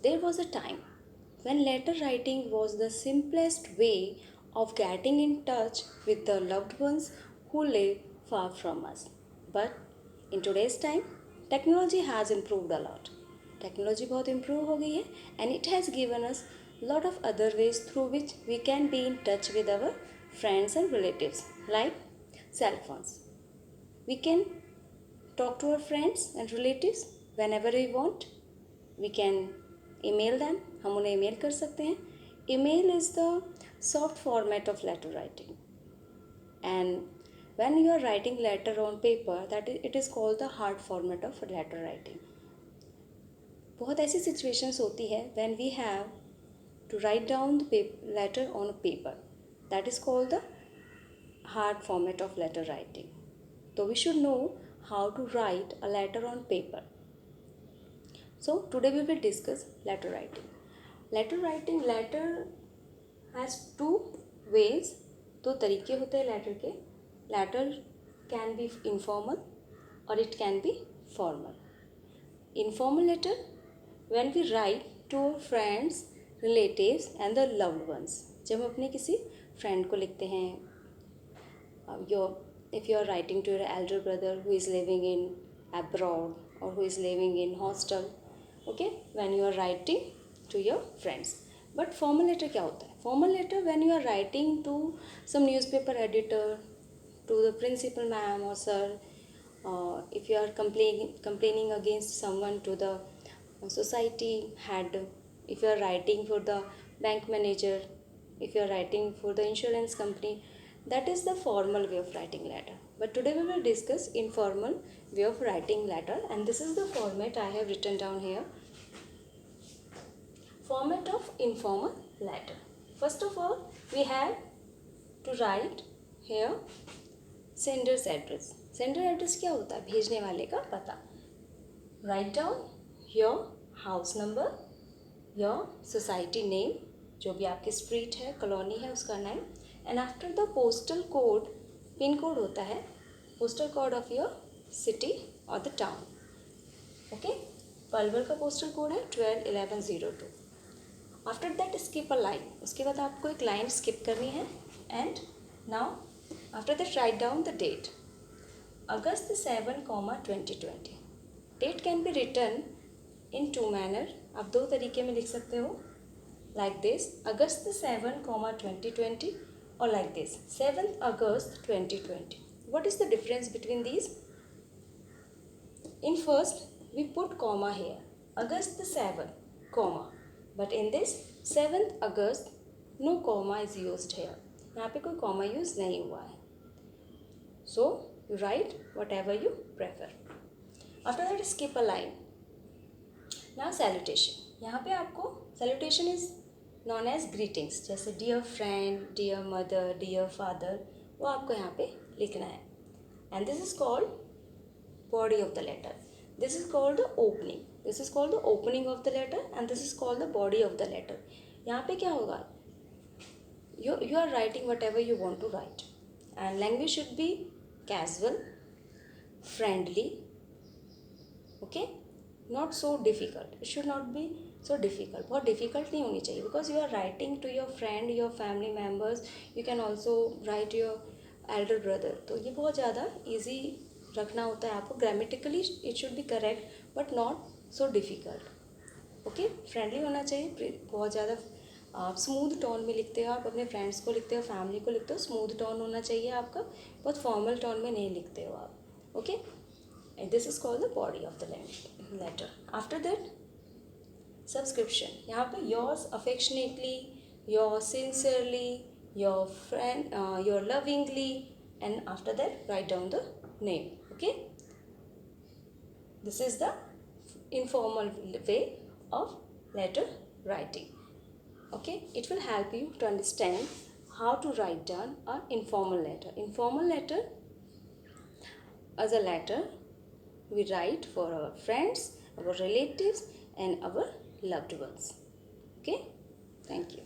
There was a time when letter writing was the simplest way of getting in touch with the loved ones who live far from us. But in today's time, technology has improved a lot. Technology बहुत improve हो गई है and it has given us lot of other ways through which we can be in touch with our friends and relatives like cell phones. We can talk to our friends and relatives whenever we want. We can email them, हम उन्हें email कर सकते हैं. Email is the soft format of letter writing, and when you are writing letter on paper, that is, it is called the hard format of letter writing. बहुत ऐसी situations होती है when we have to write down the letter on a paper, that is called the hard format of letter writing. So we should know how to write a letter on paper. So today we will discuss letter writing. Letter has two ways. दो तरीके होते हैं letter के. Letter can be informal or it can be formal. Informal letter, when we write to our friends, relatives and the loved ones. जब हम अपने किसी friend को लिखते हैं, if you are writing to your elder brother who is living in abroad or who is living in hostel, okay, when you are writing to your friends. But formal letter क्या होता है? Formal letter when you are writing to some newspaper editor, to the principal ma'am or sir, if you are complaining against someone, to the society head, if you are writing for the bank manager, if you are writing for the insurance company, that is the formal way of writing letter. But today we will discuss informal way of writing letter, and this is the format I have written down here. Format of informal letter. First of all, we have to write here sender's address. Sender address क्या होता है? भेजने वाले का पता. Write down your house number, your society name, जो भी आपकी street है, कॉलोनी है, उसका नाम, and after the postal code, pin code होता है, postal code of your city or the town. Okay, Palwal का postal code है 121102. After that skip a line. उसके बाद आपको एक line skip करनी है, and now after that write down the date. August 7, 2020. Date can be written in two manner. आप दो तरीके में लिख सकते हो, like this, August 7, 2020, or like this, 7th August 2020. What is the difference between these? In first, we put comma here, August 7, comma, but in this 7th August, no comma is used here. यहाँ पे कोई comma use नहीं हुआ है. So, you write whatever you prefer. After that, skip a line. Now, salutation. यहाँ पे आपको salutation is known as greetings. जैसे dear friend, dear mother, dear father, वो आपको यहाँ पे लिखना है. And this is called body of the letter. This is called the opening. This is called the opening of the letter, and this is called the body of the letter. यहाँ पे क्या होगा? You are writing whatever you want to write, and language should be casual, friendly, okay, not so difficult. It should not be so difficult. बहुत difficult नहीं होनी चाहिए, because you are writing to your friend, your family members. You can also write your elder brother. तो ये बहुत ज़्यादा easy रखना होता है आपको. Grammatically it should be correct, but not so difficult. Okay, friendly होना चाहिए. बहुत ज़्यादा आप स्मूथ टोन में लिखते हो, आप अपने फ्रेंड्स को लिखते हो, फैमिली को लिखते हो, स्मूथ टोन होना चाहिए आपका. बहुत फॉर्मल टोन में नहीं लिखते हो आप. Okay, and this is called the body of the letter. After that, subscription. यहाँ पे yours affectionately, yours sincerely, your friend, your lovingly, and after that write down the name. Okay, this is the informal way of letter writing. Okay, it will help you to understand how to write down an informal letter. Informal letter as a letter we write for our friends, our relatives and our loved ones. Okay, thank you.